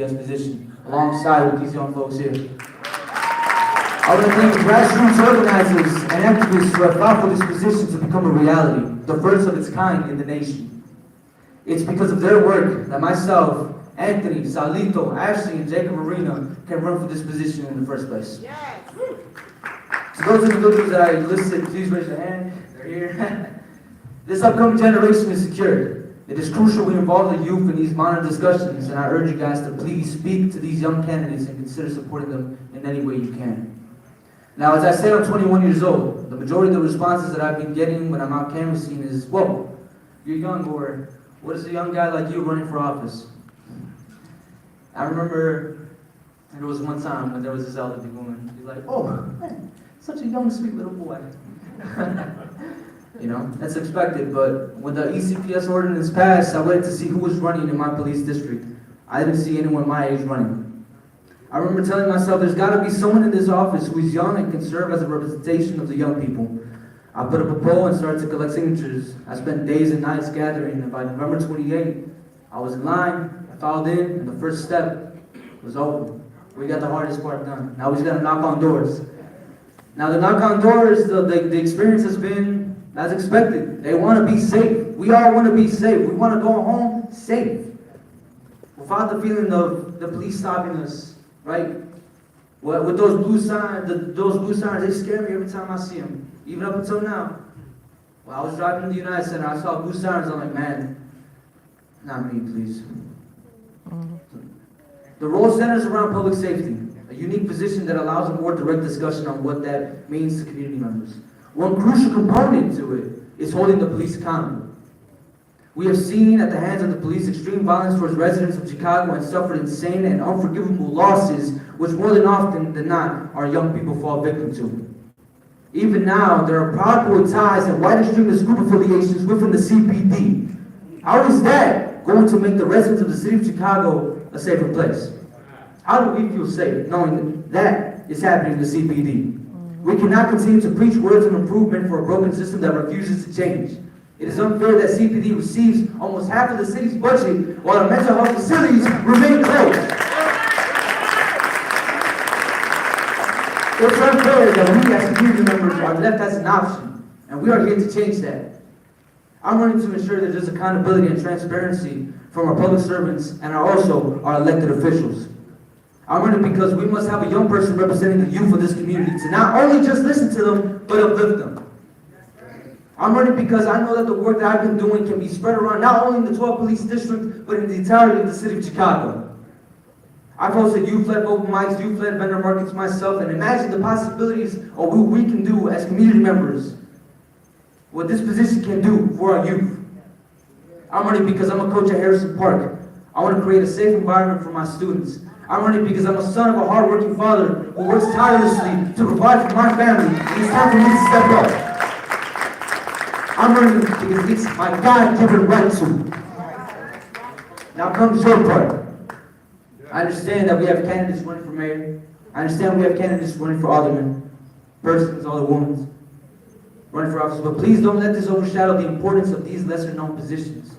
position alongside with these young folks here. I want to thank the grassroots organizers and activists who have fought for this position to become a reality, the first of its kind in the nation. It's because of their work that myself, Anthony, Salito, Ashley, and Jacob Arena can run for this position in the first place. Yes. To those individuals that I listed, please raise your hand. They're here. This upcoming generation is secured. It is crucial we involve the youth in these modern discussions, and I urge you guys to please speak to these young candidates and consider supporting them in any way you can. Now, as I said, I'm 21 years old. The majority of the responses that I've been getting when I'm out canvassing is, whoa, you're young, or what is a young guy like you running for office? I remember there was one time when there was this elderly woman. She's like, oh, man, such a young, sweet little boy. You know, that's expected, but when the ECPS ordinance passed, I waited to see who was running in my police district. I didn't see anyone my age running. I remember telling myself there's got to be someone in this office who is young and can serve as a representation of the young people. I put up a poll and started to collect signatures. I spent days and nights gathering, and by November 28th, I was in line, I filed in, and the first step was over. We got the hardest part done. Now we just got to knock on doors. Now the knock on doors, the experience has been as expected. They want to be safe. We all want to be safe. We want to go home safe. Without the feeling of the police stopping us, right? With those blue signs, they scare me every time I see them. Even up until now. When I was driving to the United Center, I saw blue signs. I'm like, man, not me, please. The role centers around public safety, a unique position that allows a more direct discussion on what that means to community members. One crucial component to it is holding the police accountable. We have seen at the hands of the police extreme violence towards residents of Chicago and suffered insane and unforgivable losses, which more than often than not our young people fall victim to. Even now, there are Proud Boy ties and white extremist group affiliations within the CPD. How is that going to make the residents of the city of Chicago a safer place? How do we feel safe knowing that is happening in the CPD? We cannot continue to preach words of improvement for a broken system that refuses to change. It is unfair that CPD receives almost half of the city's budget while the mental health facilities remain closed. It's unfair that we as community members are left as an option, and we are here to change that. I'm running to ensure that there's accountability and transparency from our public servants and also our elected officials. I'm running because we must have a young person representing the youth of this community to not only just listen to them, but uplift them. I'm running because I know that the work that I've been doing can be spread around not only in the 12th Police District, but in the entirety of the city of Chicago. I've hosted youth-led open mics, youth-led vendor markets myself, and imagine the possibilities of what we can do as community members, what this position can do for our youth. I'm running because I'm a coach at Harrison Park. I want to create a safe environment for my students. I'm running because I'm a son of a hard-working father who works tirelessly to provide for my family, and it's time for me to step up. I'm running because it's my God-given right to. Now comes your part. I understand that we have candidates running for mayor. I understand we have candidates running for aldermen, persons, alderwomen, running for office. But please don't let this overshadow the importance of these lesser-known positions.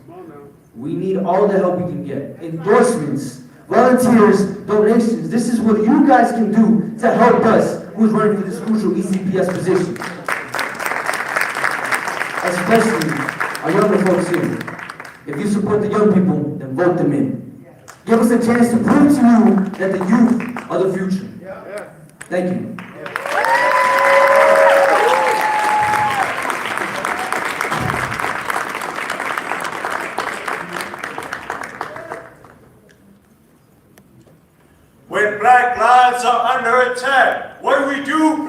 We need all the help we can get. Endorsements, volunteers, donations. This is what you guys can do to help us who's running for this crucial ECPS position. Especially our younger folks here. If you support the young people, then vote them in. Give us a chance to prove to you that the youth are the future. Thank you. When black lives are under attack, what do we do?